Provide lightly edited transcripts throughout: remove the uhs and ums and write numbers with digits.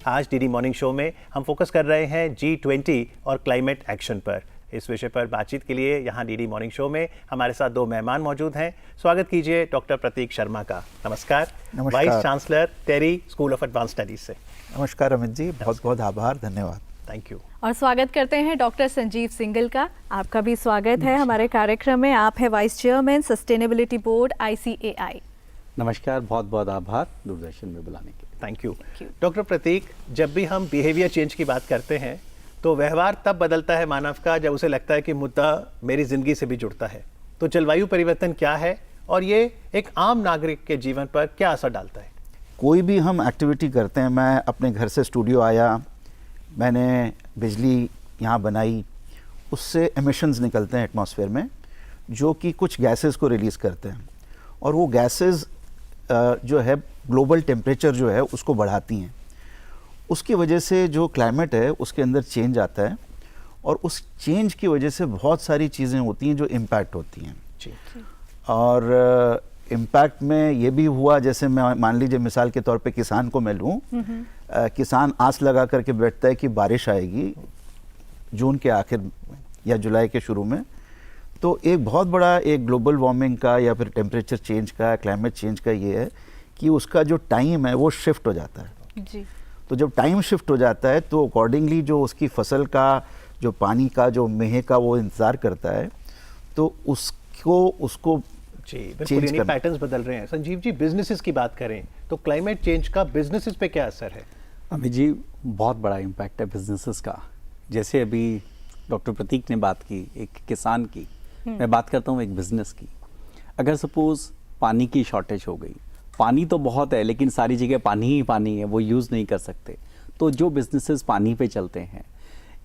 आज DD morning show में हम फोकस कर रहे हैं G20 और क्लाइमेट एक्शन पर। इस विषय पर बातचीत के लिए यहाँ डीडी मॉर्निंग शो में हमारे साथ दो मेहमान मौजूद हैं। स्वागत कीजिए डॉक्टर प्रतीक शर्मा का। नमस्कार। Vice chancellor TERI school of advanced studies से। नमस्कार अमित जी, बहुत बहुत आभार, धन्यवाद। Thank you. और स्वागत करते हैं डॉक्टर संजीव सिंगल का। आपका भी स्वागत है हमारे कार्यक्रम में। आप है vice chairman sustainability board ICAI। नमस्कार, बहुत बहुत आभार दूरदर्शन में बुलाने के लिए। Thank you. डॉक्टर प्रतीक, जब भी हम बिहेवियर चेंज की बात करते हैं तो व्यवहार तब बदलता है मानव का जब उसे लगता है कि मुद्दा मेरी जिंदगी से भी जुड़ता है। तो जलवायु परिवर्तन क्या है और ये एक आम नागरिक के जीवन पर क्या असर डालता है? कोई भी हम एक्टिविटी करते हैं, मैं अपने घर से स्टूडियो आया, मैंने बिजली यहाँ बनाई, उससे एमिशंस निकलते हैं एटमॉस्फेयर में जो कि कुछ गैसेस को रिलीज़ करते हैं और वो गैसेस जो है ग्लोबल टेम्परेचर जो है उसको बढ़ाती हैं। उसकी वजह से जो क्लाइमेट है उसके अंदर चेंज आता है और उस चेंज की वजह से बहुत सारी चीज़ें होती हैं जो इम्पैक्ट होती हैं। और इम्पैक्ट में ये भी हुआ, जैसे मैं मान लीजिए मिसाल के तौर पे किसान को मैं लूँ, किसान आस लगा करके बैठता है कि बारिश आएगी जून के आखिर या जुलाई के शुरू में, तो एक बहुत बड़ा एक ग्लोबल वार्मिंग का या फिर टेम्परेचर चेंज का, क्लाइमेट चेंज का ये है कि उसका जो टाइम है वो शिफ्ट हो जाता है जी। तो जब टाइम शिफ्ट हो जाता है तो अकॉर्डिंगली जो उसकी फसल का जो पानी का जो मेह का वो इंतज़ार करता है तो उसको जी बिल्कुल, यानी पैटर्न्स बदल रहे हैं। संजीव जी, बिजनेसेस की बात करें तो क्लाइमेट चेंज का बिजनेसेस पे क्या असर है? अमित जी, बहुत बड़ा इम्पैक्ट है बिजनेसेस का। जैसे अभी डॉक्टर प्रतीक ने बात की एक किसान की, मैं बात करता हूँ एक बिजनेस की। अगर सपोज पानी की शॉर्टेज हो गई, पानी तो बहुत है लेकिन सारी जगह पानी ही पानी है, वो यूज़ नहीं कर सकते, तो जो बिजनेसेस पानी पे चलते हैं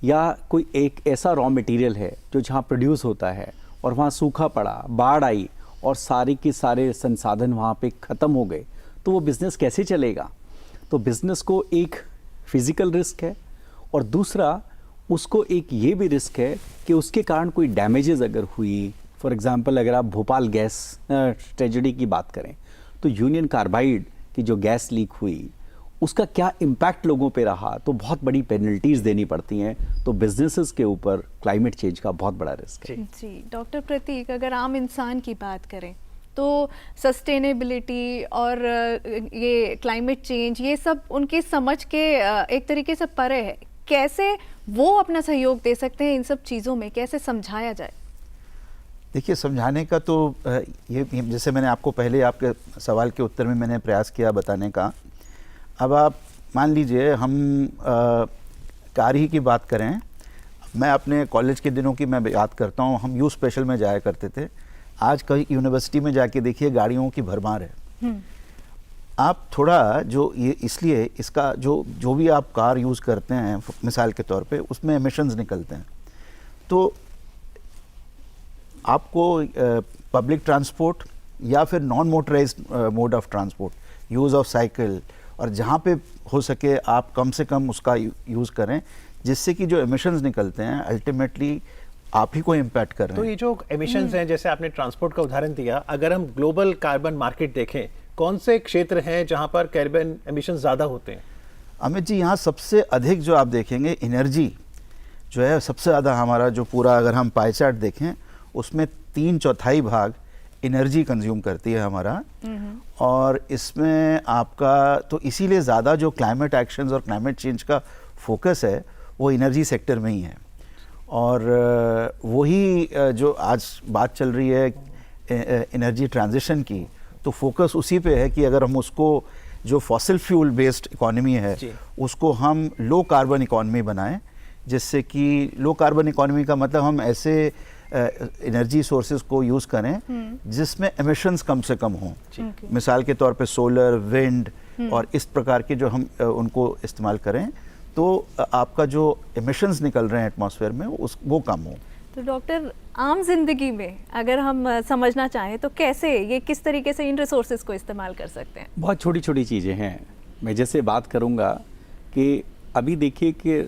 या कोई एक ऐसा रॉ मटेरियल है जो जहाँ प्रोड्यूस होता है और वहाँ सूखा पड़ा, बाढ़ आई और सारे के सारे संसाधन वहाँ पे ख़त्म हो गए, तो वो बिज़नेस कैसे चलेगा? तो बिज़नेस को एक फिज़िकल रिस्क है और दूसरा उसको एक ये भी रिस्क है कि उसके कारण कोई डैमेजेस अगर हुई, फॉर एग्ज़ाम्पल अगर आप भोपाल गैस ट्रेजेडी की बात करें तो यूनियन कार्बाइड की जो गैस लीक हुई उसका क्या इम्पैक्ट लोगों पे रहा, तो बहुत बड़ी पेनल्टीज देनी पड़ती हैं। तो बिजनेसेस के ऊपर क्लाइमेट चेंज का बहुत बड़ा रिस्क है। जी डॉक्टर प्रतीक, अगर आम इंसान की बात करें तो सस्टेनेबिलिटी और ये क्लाइमेट चेंज ये सब उनकी समझ के एक तरीके से परे है। कैसे वो अपना सहयोग दे सकते हैं इन सब चीज़ों में, कैसे समझाया जाए? देखिए, समझाने का तो ये जैसे मैंने आपको पहले आपके सवाल के उत्तर में मैंने प्रयास किया बताने का। अब आप मान लीजिए हम कार ही की बात करें, मैं अपने कॉलेज के दिनों की मैं याद करता हूँ, हम यू स्पेशल में जाया करते थे। आज कहीं यूनिवर्सिटी में जाके देखिए गाड़ियों की भरमार है। आप थोड़ा जो ये इसलिए इसका जो भी आप कार यूज़ करते हैं मिसाल के तौर पे उसमें एमिशंस निकलते हैं, तो आपको पब्लिक ट्रांसपोर्ट या फिर non motorised mode of transport, use of cycle, और जहाँ पे हो सके आप कम से कम उसका यूज़ करें, जिससे कि जो एमिशंस निकलते हैं अल्टीमेटली आप ही को इम्पैक्ट कर रहे हैं। तो ये जो एमिशंस हैं, जैसे आपने ट्रांसपोर्ट का उदाहरण दिया, अगर हम ग्लोबल कार्बन मार्केट देखें, कौन से क्षेत्र हैं जहाँ पर कार्बन एमिशन ज़्यादा होते हैं? अमित जी, यहाँ सबसे अधिक जो आप देखेंगे एनर्जी जो है सबसे ज़्यादा, हमारा जो पूरा अगर हम पाई चार्ट देखें उसमें 3/4 भाग एनर्जी कंज्यूम करती है हमारा। और इसमें आपका तो इसीलिए ज़्यादा जो क्लाइमेट एक्शंस और क्लाइमेट चेंज का फोकस है वो एनर्जी सेक्टर में ही है। और वही जो आज बात चल रही है एनर्जी ट्रांजिशन की, तो फोकस उसी पे है कि अगर हम उसको जो फॉसिल फ्यूल बेस्ड इकोनॉमी है उसको हम लो कार्बन इकोनॉमी बनाएं, जिससे कि लो कार्बन इकोनॉमी का मतलब हम ऐसे एनर्जी सोर्सेज को यूज़ करें जिसमें एमिशंस कम से कम हों। मिसाल के तौर पे सोलर, विंड और इस प्रकार के जो हम उनको इस्तेमाल करें तो आपका जो एमिशंस निकल रहे हैं एटमॉस्फेयर में वो कम हो। तो डॉक्टर, आम जिंदगी में अगर हम समझना चाहें तो कैसे, ये किस तरीके से इन रिसोर्सेज को इस्तेमाल कर सकते हैं? बहुत छोटी छोटी चीज़ें हैं। मैं जैसे बात करूँगा कि अभी देखिए कि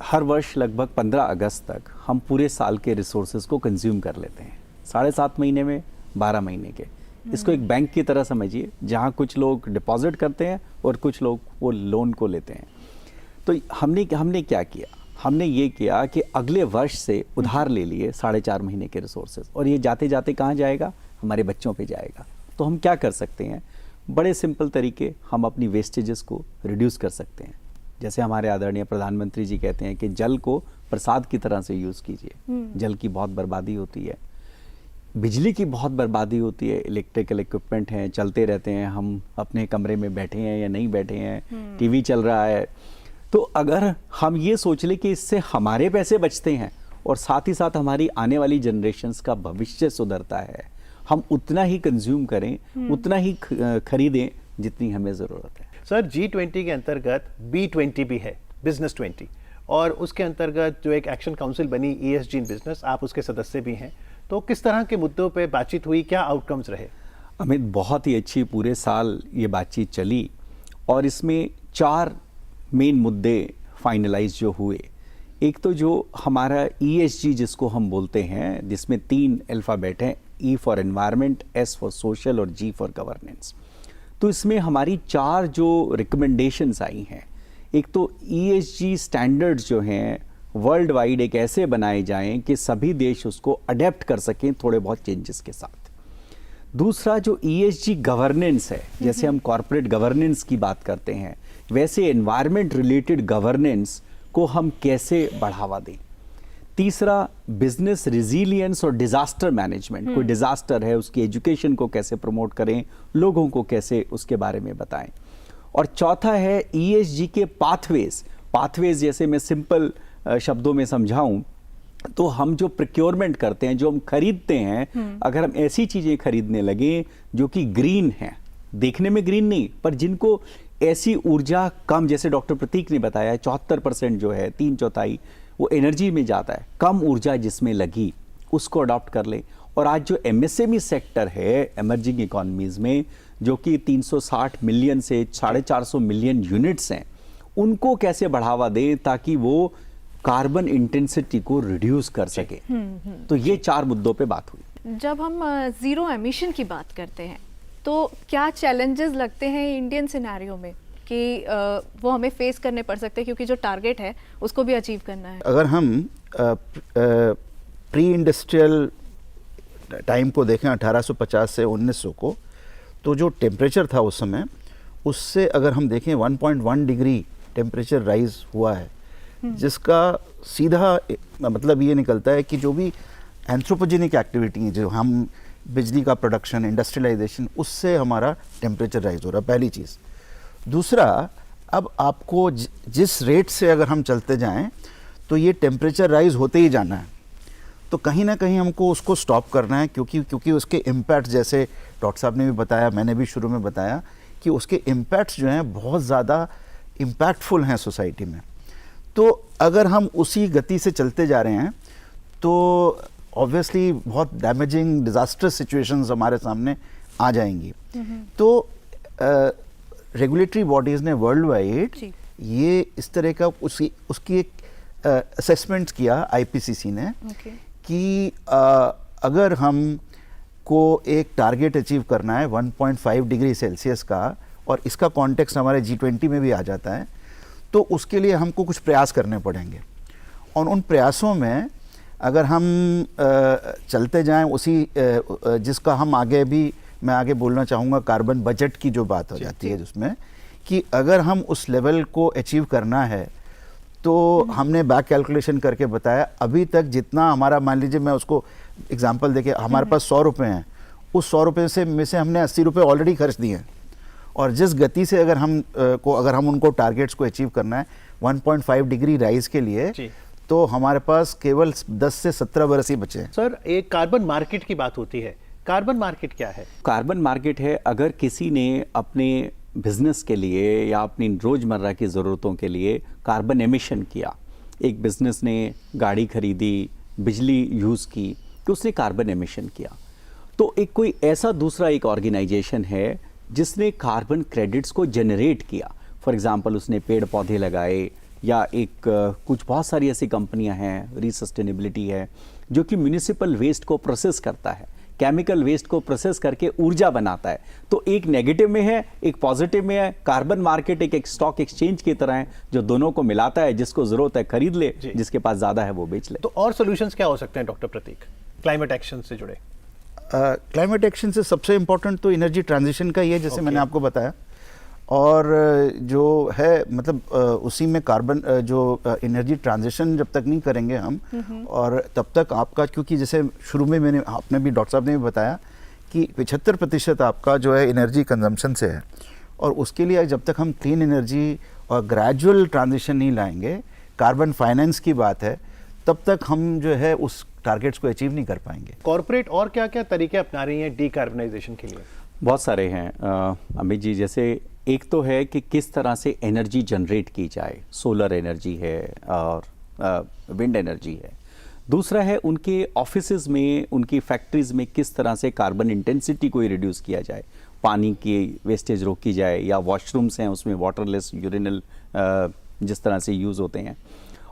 हर वर्ष लगभग 15 अगस्त तक हम पूरे साल के रिसोर्सेज को कंज्यूम कर लेते हैं, 7.5 महीने में 12 महीने के। इसको एक बैंक की तरह समझिए, जहाँ कुछ लोग डिपॉजिट करते हैं और कुछ लोग वो लोन को लेते हैं। तो हमने क्या किया, हमने ये किया कि अगले वर्ष से उधार ले लिए 4.5 महीने के रिसोर्सेज, और ये जाते जाते कहाँ जाएगा, हमारे बच्चों पे जाएगा। तो हम क्या कर सकते हैं, बड़े सिंपल तरीके, हम अपनी वेस्टेजेस को रिड्यूस कर सकते हैं। जैसे हमारे आदरणीय प्रधानमंत्री जी कहते हैं कि जल को प्रसाद की तरह से यूज़ कीजिए। जल की बहुत बर्बादी होती है, बिजली की बहुत बर्बादी होती है, इलेक्ट्रिकल इक्विपमेंट हैं, चलते रहते हैं, हम अपने कमरे में बैठे हैं या नहीं बैठे हैं, टीवी चल रहा है। तो अगर हम ये सोच लें कि इससे हमारे पैसे बचते हैं और साथ ही साथ हमारी आने वाली जनरेशन्स का भविष्य सुधरता है, हम उतना ही कंज्यूम करें, उतना ही खरीदें जितनी हमें ज़रूरत है। सर, G20 के अंतर्गत B20 भी है, बिजनेस 20, और उसके अंतर्गत जो एक एक्शन काउंसिल बनी ESG इन बिजनेस, आप उसके सदस्य भी हैं। तो किस तरह के मुद्दों पे बातचीत हुई, क्या आउटकम्स रहे? अमित, बहुत ही अच्छी, पूरे साल ये बातचीत चली और इसमें 4 मेन मुद्दे फाइनलाइज जो हुए। एक तो जो हमारा ESG जिसको हम बोलते हैं, जिसमें 3 अल्फ़ाबेट हैं, E for environment, S for social और G फॉर गवर्नेंस। तो इसमें हमारी 4 जो रिकमेंडेशंस आई हैं, एक तो ESG स्टैंडर्ड्स जो हैं वर्ल्ड वाइड एक ऐसे बनाए जाएं कि सभी देश उसको अडेप्ट कर सकें थोड़े बहुत चेंजेस के साथ। दूसरा जो ESG गवर्नेंस है, जैसे हम कॉर्पोरेट गवर्नेंस की बात करते हैं, वैसे एनवायरनमेंट रिलेटेड गवर्नेंस को हम कैसे बढ़ावा दें। तीसरा बिजनेस रिजिलियंस और डिजास्टर मैनेजमेंट, कोई डिजास्टर है उसकी एजुकेशन को कैसे प्रमोट करें, लोगों को कैसे उसके बारे में बताएं। और चौथा है ESG के पाथवेज जैसे मैं सिंपल शब्दों में समझाऊं तो हम जो प्रोक्योरमेंट करते हैं, जो हम खरीदते हैं, अगर हम ऐसी चीजें खरीदने लगे जो कि ग्रीन हैं, देखने में ग्रीन नहीं पर जिनको ऐसी ऊर्जा कम, जैसे डॉक्टर प्रतीक ने बताया 74% जो है, 3/4 वो एनर्जी में जाता है, कम ऊर्जा जिसमें लगी, उसको अडॉप्ट कर लें। और आज जो MSME सेक्टर है एमर्जिंग इकोनॉमीज में, जो कि 360 मिलियन से 450 मिलियन यूनिट्स हैं, उनको कैसे बढ़ावा दें ताकि वो कार्बन इंटेंसिटी को रिड्यूस कर सके। तो ये 4 मुद्दों पे बात हुई। जब हम ज़ीरो एमिशन की बात करते हैं तो क्या चैलेंजेस लगते हैं इंडियन सिनेरियो में कि वो हमें फेस करने पड़ सकते हैं, क्योंकि जो टारगेट है उसको भी अचीव करना है? अगर हम प्री इंडस्ट्रियल टाइम को देखें 1850 से 1900 को, तो जो टेम्परेचर था उस समय, उससे अगर हम देखें 1.1 डिग्री टेम्परेचर राइज हुआ है, जिसका सीधा मतलब ये निकलता है कि जो भी एंथ्रोपोजेनिक एक्टिविटी है, जो हम बिजली का प्रोडक्शन, इंडस्ट्रियलाइजेशन, उससे हमारा टेम्परेचर राइज हो रहा है, पहली चीज़। दूसरा, अब आपको जिस रेट से अगर हम चलते जाएं तो ये टेम्परेचर राइज होते ही जाना है, तो कहीं ना कहीं हमको उसको स्टॉप करना है, क्योंकि उसके इम्पैक्ट, जैसे डॉक्टर साहब ने भी बताया, मैंने भी शुरू में बताया कि उसके इम्पैक्ट्स जो हैं बहुत ज़्यादा इम्पैक्टफुल हैं सोसाइटी में। तो अगर हम उसी गति से चलते जा रहे हैं तो ऑब्वियसली बहुत डैमेजिंग, डिजास्टर्स सिचुएशंस हमारे सामने आ जाएंगी। तो रेगुलेटरी बॉडीज़ ने वर्ल्ड वाइड ये इस तरह का उसकी एक असेसमेंट किया, IPCC ने, कि अगर हम को एक टारगेट अचीव करना है 1.5 डिग्री सेल्सियस का, और इसका कॉन्टेक्स्ट हमारे G20 में भी आ जाता है, तो उसके लिए हमको कुछ प्रयास करने पड़ेंगे। और उन प्रयासों में अगर हम चलते जाएं उसी जिसका हम मैं आगे बोलना चाहूँगा कार्बन बजट की जो बात हो जाती है, जिसमें कि अगर हम उस लेवल को अचीव करना है तो हमने बैक कैलकुलेशन करके बताया, अभी तक जितना हमारा, मान लीजिए मैं उसको एग्जांपल देके, हमारे पास 100 रुपये हैं, उस 100 रुपये में से हमने 80 रुपये ऑलरेडी खर्च दिए हैं, और जिस गति से अगर हम उनको टारगेट्स को अचीव करना है 1.5 डिग्री राइज के लिए, तो हमारे पास केवल 10 से 17 बरस ही बचे हैं। सर, एक कार्बन मार्केट की बात होती है, कार्बन मार्केट क्या है? कार्बन मार्केट है, अगर किसी ने अपने बिजनेस के लिए या अपनी रोजमर्रा की ज़रूरतों के लिए कार्बन एमिशन किया, एक बिजनेस ने गाड़ी खरीदी, बिजली यूज़ की, तो उसने कार्बन एमिशन किया, तो एक कोई ऐसा दूसरा एक ऑर्गेनाइजेशन है जिसने कार्बन क्रेडिट्स को जनरेट किया। फॉर एग्जांपल उसने पेड़ पौधे लगाए, या एक कुछ बहुत सारी ऐसी कंपनियां हैं, रीसस्टेनेबिलिटी है, जो कि म्यूनिसिपल वेस्ट को प्रोसेस करता है, केमिकल वेस्ट को प्रोसेस करके ऊर्जा बनाता है। तो एक नेगेटिव में है, एक पॉजिटिव में है। कार्बन मार्केट एक स्टॉक एक्सचेंज की तरह है जो दोनों को मिलाता है, जिसको जरूरत है खरीद ले, जिसके पास ज्यादा है वो बेच ले। तो और सॉल्यूशंस क्या हो सकते हैं डॉक्टर प्रतीक क्लाइमेट एक्शन से जुड़े? क्लाइमेट एक्शन से सबसे इम्पोर्टेंट तो एनर्जी ट्रांजिशन का ही है, जैसे मैंने आपको बताया। और जो है मतलब उसी में कार्बन जो एनर्जी ट्रांजिशन जब तक नहीं करेंगे हम, और तब तक आपका, क्योंकि जैसे शुरू में आपने भी, डॉक्टर साहब ने भी बताया कि 75% आपका जो है एनर्जी कंजम्पशन से है, और उसके लिए जब तक हम क्लीन एनर्जी और ग्रेजुअल ट्रांजिशन नहीं लाएंगे, कार्बन फाइनेंस की बात है, तब तक हम जो है उस टारगेट्स को अचीव नहीं कर पाएंगे। कॉर्पोरेट और क्या क्या तरीके अपना रही हैं डीकार्बनाइजेशन के लिए? बहुत सारे हैं अमित जी। जैसे एक तो है कि किस तरह से एनर्जी जनरेट की जाए, सोलर एनर्जी है और विंड एनर्जी है। दूसरा है उनके ऑफिसेज में, उनकी फैक्ट्रीज में किस तरह से कार्बन इंटेंसिटी को रिड्यूस किया जाए, पानी की वेस्टेज रोकी जाए, या वॉशरूम्स हैं उसमें वाटरलेस यूरिनल जिस तरह से यूज़ होते हैं।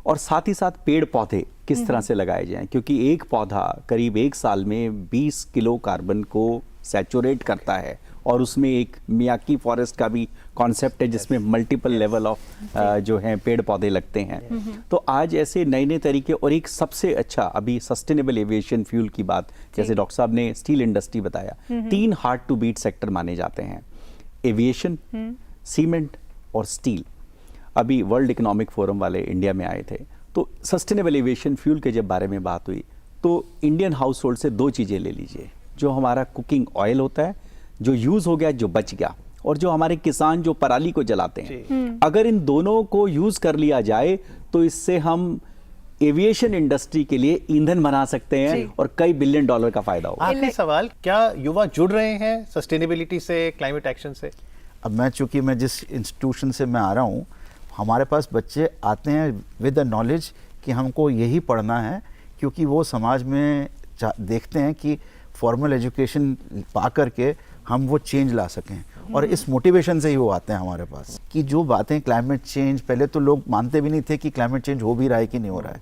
और साथ ही साथ पेड़ पौधे किस तरह से लगाए जाएं, क्योंकि एक पौधा करीब 1 साल में 20 किलो कार्बन को सैचुरेट करता है, और उसमें एक मियाकी फॉरेस्ट का भी कॉन्सेप्ट है जिसमें मल्टीपल लेवल ऑफ जो हैं पेड़ पौधे लगते हैं। तो आज ऐसे नए नए तरीके, और एक सबसे अच्छा अभी सस्टेनेबल एविएशन फ्यूल की बात, जैसे डॉक्टर साहब ने स्टील इंडस्ट्री बताया, 3 हार्ड टू बीट सेक्टर माने जाते हैं, एविएशन, सीमेंट और स्टील। अभी वर्ल्ड इकोनॉमिक फोरम वाले इंडिया में आए थे, तो सस्टेनेबल एविएशन फ्यूल के जब बारे में बात हुई, तो इंडियन हाउस होल्ड से 2 चीज़ें ले लीजिए, जो हमारा कुकिंग ऑयल होता है, जो यूज़ हो गया, जो बच गया, और जो हमारे किसान जो पराली को जलाते हैं। अगर इन दोनों को यूज़ कर लिया जाए तो इससे हम एविएशन इंडस्ट्री के लिए ईंधन बना सकते हैं और कई बिलियन डॉलर का फायदा होगा। आखिरी सवाल, क्या युवा जुड़ रहे हैं सस्टेनेबिलिटी से, क्लाइमेट एक्शन से? अब चूंकि मैं जिस इंस्टीट्यूशन से मैं आ रहा हूँ, हमारे पास बच्चे आते हैं विद द नॉलेज कि हमको यही पढ़ना है, क्योंकि वो समाज में देखते हैं कि फॉर्मल एजुकेशन पा करके हम वो चेंज ला सकें, और इस मोटिवेशन से ही वो आते हैं हमारे पास। कि जो बातें क्लाइमेट चेंज, पहले तो लोग मानते भी नहीं थे कि क्लाइमेट चेंज हो भी रहा है कि नहीं हो रहा है,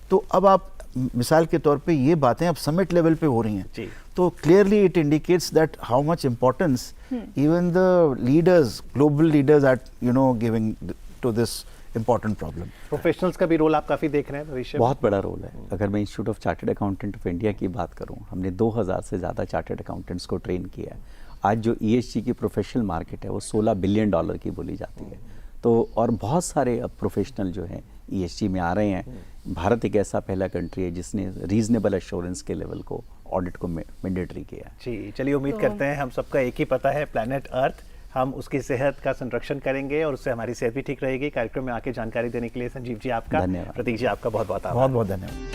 तो अब आप मिसाल के तौर पे ये बातें अब समिट लेवल पे हो रही हैं, तो clearly it indicates that how much importance even the leaders, global leaders are giving to this important problem. Professionals का भी रोल आप काफ़ी देख रहे हैं भविष्य में? बहुत बड़ा रोल है। अगर मैं institute of chartered accountant of India की बात करूं, हमने 2000 से ज़्यादा चार्टर्ड अकाउंटेंट्स को ट्रेन किया है। आज जो ESG की प्रोफेशनल मार्केट है वो $16 बिलियन की बोली जाती है। तो और बहुत सारे अब प्रोफेशनल जो हैं ESG में आ रहे हैं। भारत एक ऐसा पहला कंट्री है जिसने रीजनेबल एश्योरेंस के लेवल को, ऑडिट को मैंडेटरी किया है। जी, चलिए उम्मीद करते हैं, हम सबका एक ही पता है, प्लैनेट अर्थ, हम उसकी सेहत का संरक्षण करेंगे और उससे हमारी सेहत भी ठीक रहेगी। कार्यक्रम में आके जानकारी देने के लिए संजीव जी आपका, धन्यवाद। प्रतीक जी आपका बहुत बहुत आभार। बहुत बहुत धन्यवाद।